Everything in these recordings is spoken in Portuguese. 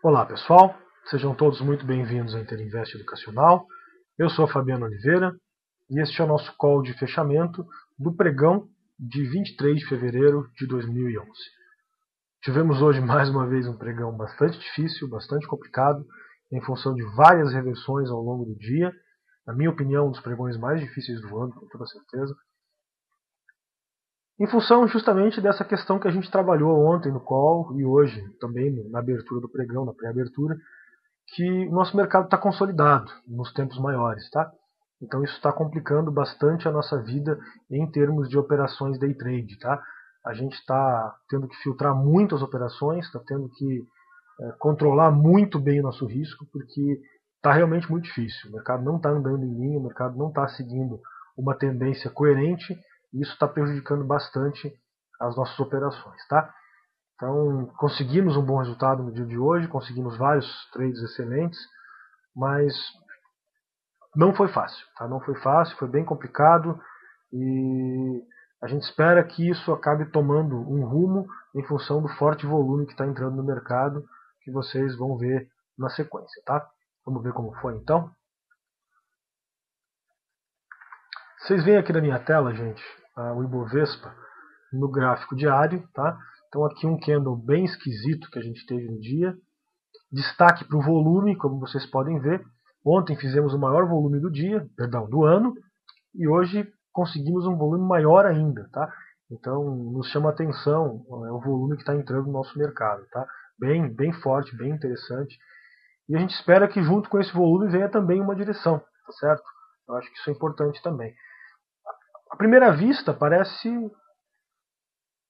Olá pessoal, sejam todos muito bem-vindos ao Interinvest Educacional. Eu sou Fabiano Oliveira e este é o nosso call de fechamento do pregão de 23 de fevereiro de 2011. Tivemos hoje mais uma vez um pregão bastante difícil, bastante complicado, em função de várias reversões ao longo do dia. Na minha opinião, um dos pregões mais difíceis do ano, com toda certeza. Em função justamente dessa questão que a gente trabalhou ontem no call e hoje também na abertura do pregão, na pré-abertura, que o nosso mercado está consolidado nos tempos maiores, tá? Então isso está complicando bastante a nossa vida em termos de operações day trade, tá? A gente está tendo que filtrar muitas operações, está tendo que controlar muito bem o nosso risco, porque está realmente muito difícil. O mercado não está andando em linha, o mercado não está seguindo uma tendência coerente, e isso está prejudicando bastante as nossas operações, tá? Então, conseguimos um bom resultado no dia de hoje, conseguimos vários trades excelentes, mas não foi fácil, tá? Não foi fácil, foi bem complicado e a gente espera que isso acabe tomando um rumo em função do forte volume que está entrando no mercado, que vocês vão ver na sequência, tá? Vamos ver como foi então. Vocês veem aqui na minha tela, gente, o Ibovespa no gráfico diário, tá? Então aqui um candle bem esquisito que a gente teve no dia. Destaque para o volume, como vocês podem ver. Ontem fizemos o maior volume do dia, perdão, do ano, e hoje conseguimos um volume maior ainda, tá? Então nos chama a atenção o volume que está entrando no nosso mercado, tá? Bem forte, bem interessante. E a gente espera que junto com esse volume venha também uma direção, tá certo? Eu acho que isso é importante também. À primeira vista parece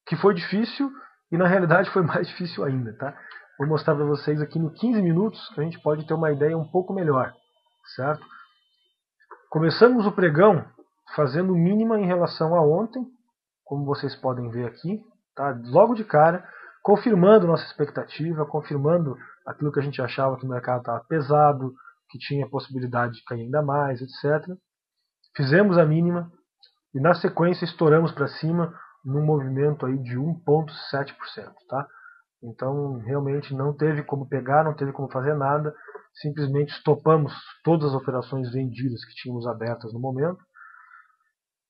que foi difícil e na realidade foi mais difícil ainda, tá? Vou mostrar para vocês aqui no 15 minutos que a gente pode ter uma ideia um pouco melhor, certo? Começamos o pregão fazendo mínima em relação a ontem, como vocês podem ver aqui, tá? Logo de cara, confirmando nossa expectativa, confirmando aquilo que a gente achava que o mercado estava pesado, que tinha possibilidade de cair ainda mais, etc. Fizemos a mínima e na sequência estouramos para cima num movimento aí de 1,7%, tá? Então realmente não teve como pegar, não teve como fazer nada, simplesmente estopamos todas as operações vendidas que tínhamos abertas no momento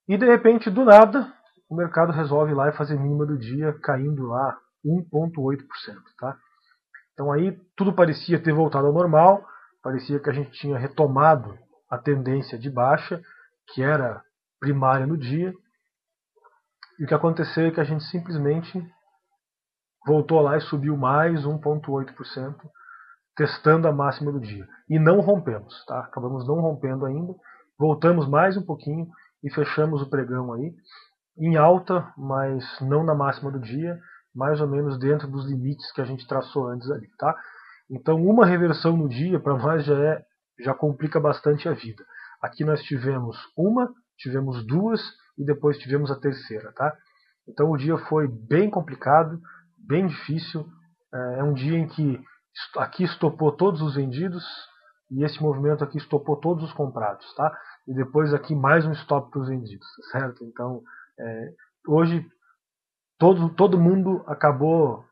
e de repente do nada o mercado resolve ir lá e fazer mínima do dia, caindo lá 1,8%, tá? Então aí tudo parecia ter voltado ao normal, parecia que a gente tinha retomado a tendência de baixa, que era primária no dia, e o que aconteceu é que a gente simplesmente voltou lá e subiu mais 1,8%, testando a máxima do dia. E não rompemos, tá? Acabamos não rompendo ainda, voltamos mais um pouquinho e fechamos o pregão aí, em alta, mas não na máxima do dia, mais ou menos dentro dos limites que a gente traçou antes ali, tá? Então uma reversão no dia para nós já complica bastante a vida. Aqui nós tivemos duas e depois tivemos a terceira, tá? Então o dia foi bem complicado, bem difícil. É um dia em que aqui estopou todos os vendidos e esse movimento aqui estopou todos os comprados, tá? E depois aqui mais um stop para os vendidos, certo? Então hoje todo mundo acabou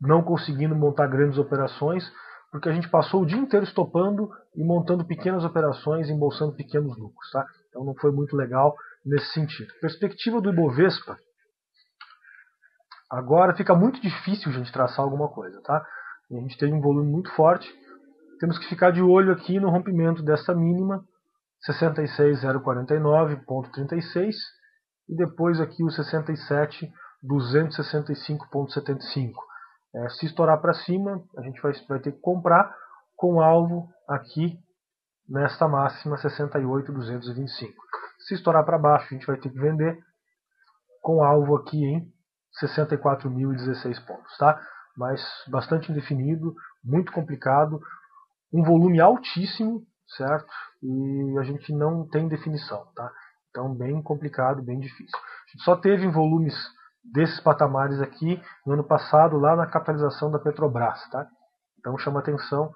não conseguindo montar grandes operações, porque a gente passou o dia inteiro estopando e montando pequenas operações, embolsando pequenos lucros, tá? Então não foi muito legal nesse sentido. Perspectiva do Ibovespa, agora fica muito difícil a gente traçar alguma coisa, tá? A gente teve um volume muito forte, temos que ficar de olho aqui no rompimento dessa mínima, 66.049.36 e depois aqui o 67.265.75. Se estourar para cima, a gente vai ter que comprar com alvo aqui nesta máxima 68.225. Se estourar para baixo, a gente vai ter que vender com alvo aqui em 64.016 pontos, tá? Mas bastante indefinido, muito complicado, um volume altíssimo, certo? E a gente não tem definição, tá? Então bem complicado, bem difícil. A gente só teve volumes desses patamares aqui no ano passado, lá na capitalização da Petrobras, tá? Então chama atenção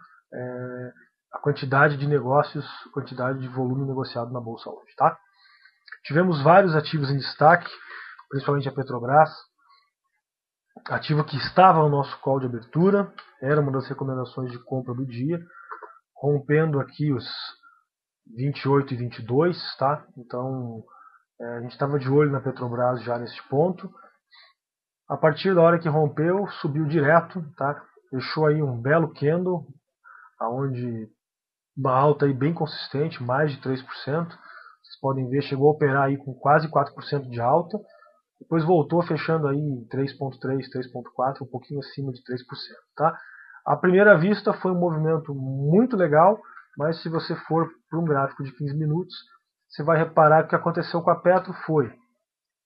a quantidade de negócios, a quantidade de volume negociado na bolsa hoje, tá? Tivemos vários ativos em destaque, principalmente a Petrobras. ativo que estava no nosso call de abertura, era uma das recomendações de compra do dia, rompendo aqui os 28 e 22, tá? Então a gente estava de olho na Petrobras já nesse ponto. A partir da hora que rompeu, subiu direto, tá? Deixou aí um belo candle, aonde uma alta aí bem consistente, mais de 3%. Vocês podem ver, chegou a operar aí com quase 4% de alta. Depois voltou fechando aí em 3,3, 3,4, um pouquinho acima de 3%. Tá? À primeira vista foi um movimento muito legal, mas se você for para um gráfico de 15 minutos, você vai reparar que o que aconteceu com a Petro foi,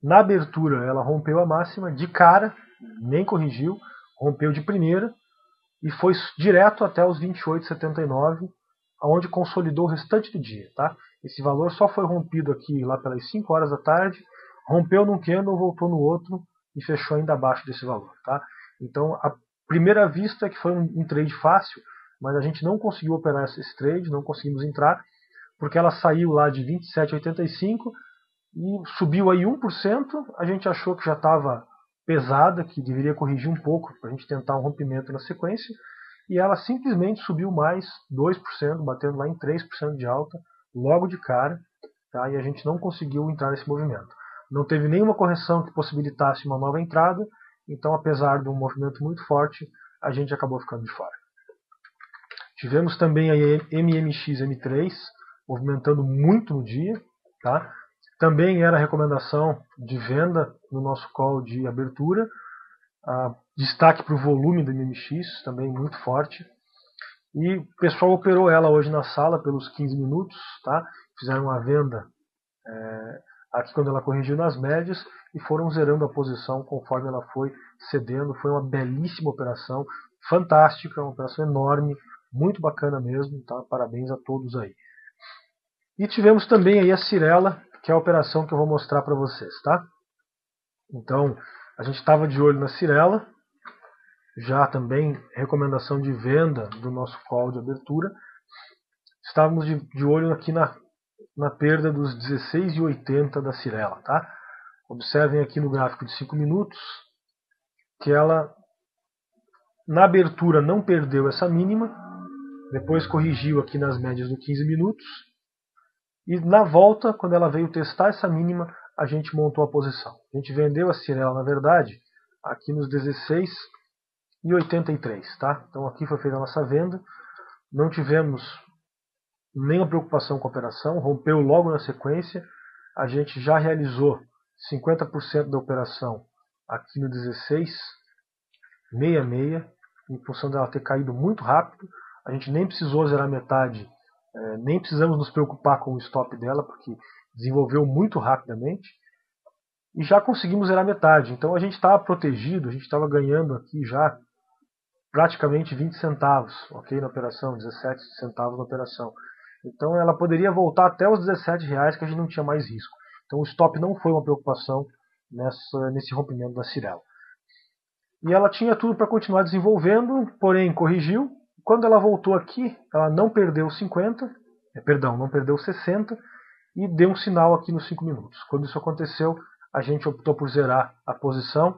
na abertura ela rompeu a máxima de cara, nem corrigiu, rompeu de primeira e foi direto até os 28,79, onde consolidou o restante do dia. Tá? Esse valor só foi rompido aqui lá pelas 5 horas da tarde, rompeu num candle, voltou no outro e fechou ainda abaixo desse valor. Tá? Então, a primeira vista é que foi um trade fácil, mas a gente não conseguiu operar esse trade, não conseguimos entrar, porque ela saiu lá de 27,85 e subiu aí 1%, a gente achou que já estava pesada, que deveria corrigir um pouco para a gente tentar um rompimento na sequência, e ela simplesmente subiu mais 2%, batendo lá em 3% de alta, logo de cara, tá? E a gente não conseguiu entrar nesse movimento. Não teve nenhuma correção que possibilitasse uma nova entrada, então apesar de um movimento muito forte, a gente acabou ficando de fora. Tivemos também a MMX M3, movimentando muito no dia, tá? Também era recomendação de venda no nosso call de abertura. Destaque para o volume do MMX, também muito forte. E o pessoal operou ela hoje na sala pelos 15 minutos. Tá? Fizeram uma venda aqui quando ela corrigiu nas médias e foram zerando a posição conforme ela foi cedendo. Foi uma belíssima operação, fantástica, uma operação enorme, muito bacana mesmo. Tá? Parabéns a todos aí. E tivemos também aí a Cyrela, que é a operação que eu vou mostrar para vocês, tá? Então, a gente estava de olho na Cyrela, já também recomendação de venda do nosso call de abertura. Estávamos de olho aqui na perda dos 16,80 da Cyrela, tá? Observem aqui no gráfico de 5 minutos que ela, na abertura, não perdeu essa mínima, depois corrigiu aqui nas médias do 15 minutos, e na volta, quando ela veio testar essa mínima, a gente montou a posição. A gente vendeu a Cyrela, na verdade, aqui nos 16,83. Tá? Então aqui foi feita a nossa venda. Não tivemos nenhuma preocupação com a operação. Rompeu logo na sequência. A gente já realizou 50% da operação aqui no 16,66. Em função dela ter caído muito rápido. A gente nem precisou zerar metade. Nem precisamos nos preocupar com o stop dela, porque desenvolveu muito rapidamente. E já conseguimos zerar metade. Então a gente estava protegido, a gente estava ganhando aqui já praticamente 20 centavos, ok, na operação, 17 centavos na operação. Então ela poderia voltar até os 17 reais, que a gente não tinha mais risco. Então o stop não foi uma preocupação nesse rompimento da Cyrela. E ela tinha tudo para continuar desenvolvendo, porém corrigiu. Quando ela voltou aqui, ela não perdeu 50, não perdeu 60 e deu um sinal aqui nos 5 minutos. Quando isso aconteceu, a gente optou por zerar a posição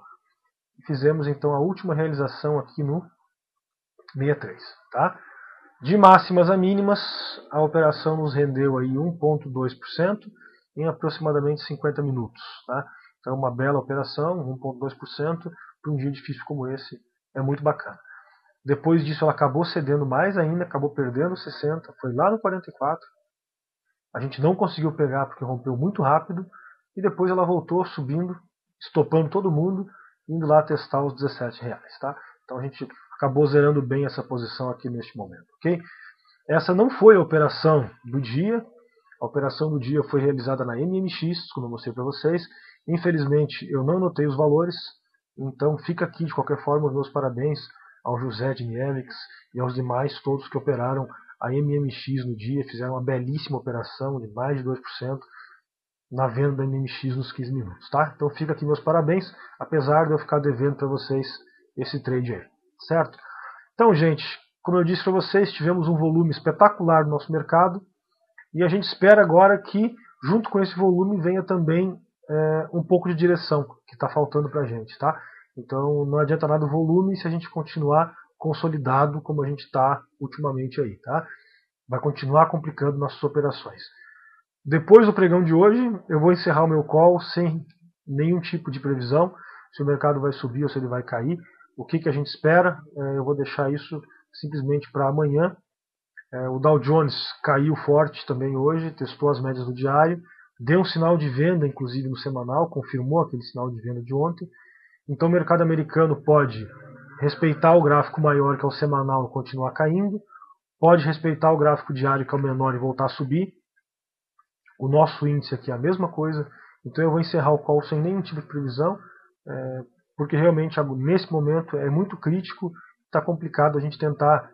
e fizemos então a última realização aqui no 63. Tá? De máximas a mínimas, a operação nos rendeu aí 1,2% em aproximadamente 50 minutos. Tá? Então uma bela operação, 1,2% para um dia difícil como esse, é muito bacana. Depois disso ela acabou cedendo mais ainda, acabou perdendo 60, foi lá no 44. A gente não conseguiu pegar porque rompeu muito rápido e depois ela voltou subindo, estopando todo mundo, indo lá testar os 17 reais. Tá? Então a gente acabou zerando bem essa posição aqui neste momento. Okay? Essa não foi a operação do dia. A operação do dia foi realizada na MMX, como eu mostrei para vocês. Infelizmente eu não anotei os valores, então fica aqui de qualquer forma os meus parabéns ao José de Mielix e aos demais todos que operaram a MMX no dia, fizeram uma belíssima operação de mais de 2% na venda da MMX nos 15 minutos. Tá? Então fica aqui meus parabéns, apesar de eu ficar devendo para vocês esse trade aí. Certo? Então, gente, como eu disse para vocês, tivemos um volume espetacular no nosso mercado e a gente espera agora que, junto com esse volume, venha também um pouco de direção, que está faltando para a gente. Tá? Então não adianta nada o volume se a gente continuar consolidado como a gente está ultimamente aí, tá? Vai continuar complicando nossas operações. Depois do pregão de hoje, eu vou encerrar o meu call sem nenhum tipo de previsão, se o mercado vai subir ou se ele vai cair, o que a gente espera, eu vou deixar isso simplesmente para amanhã. O Dow Jones caiu forte também hoje, testou as médias do diário, deu um sinal de venda, inclusive no semanal, confirmou aquele sinal de venda de ontem. Então o mercado americano pode respeitar o gráfico maior, que é o semanal, e continuar caindo, pode respeitar o gráfico diário, que é o menor, e voltar a subir. O nosso índice aqui é a mesma coisa, então eu vou encerrar o call sem nenhum tipo de previsão, porque realmente nesse momento é muito crítico, está complicado a gente tentar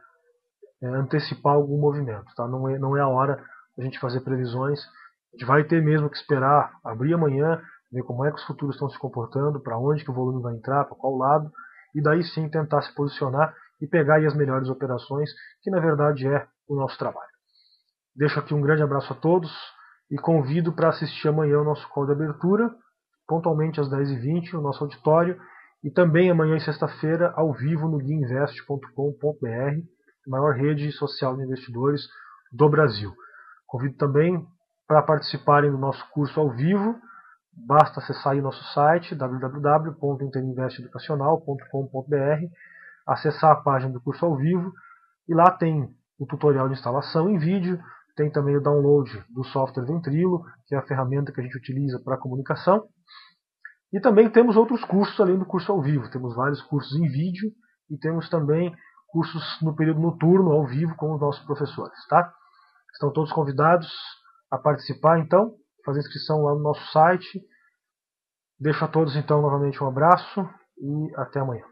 antecipar algum movimento. Tá? Não é a hora da gente fazer previsões, a gente vai ter mesmo que esperar abrir amanhã, ver como é que os futuros estão se comportando, para onde que o volume vai entrar, para qual lado, e daí sim tentar se posicionar e pegar aí as melhores operações, que na verdade é o nosso trabalho. Deixo aqui um grande abraço a todos e convido para assistir amanhã o nosso call de abertura, pontualmente às 10h20, o nosso auditório, e também amanhã e sexta-feira, ao vivo no guiinvest.com.br, maior rede social de investidores do Brasil. Convido também para participarem do nosso curso ao vivo, basta acessar aí o nosso site www.interinvesteducacional.com.br, acessar a página do curso ao vivo, e lá tem o tutorial de instalação em vídeo, tem também o download do software Ventrilo, que é a ferramenta que a gente utiliza para comunicação. E também temos outros cursos além do curso ao vivo. Temos vários cursos em vídeo e temos também cursos no período noturno, ao vivo, com os nossos professores. Tá? Estão todos convidados a participar, então, fazer inscrição lá no nosso site. Deixo a todos, então, novamente um abraço e até amanhã.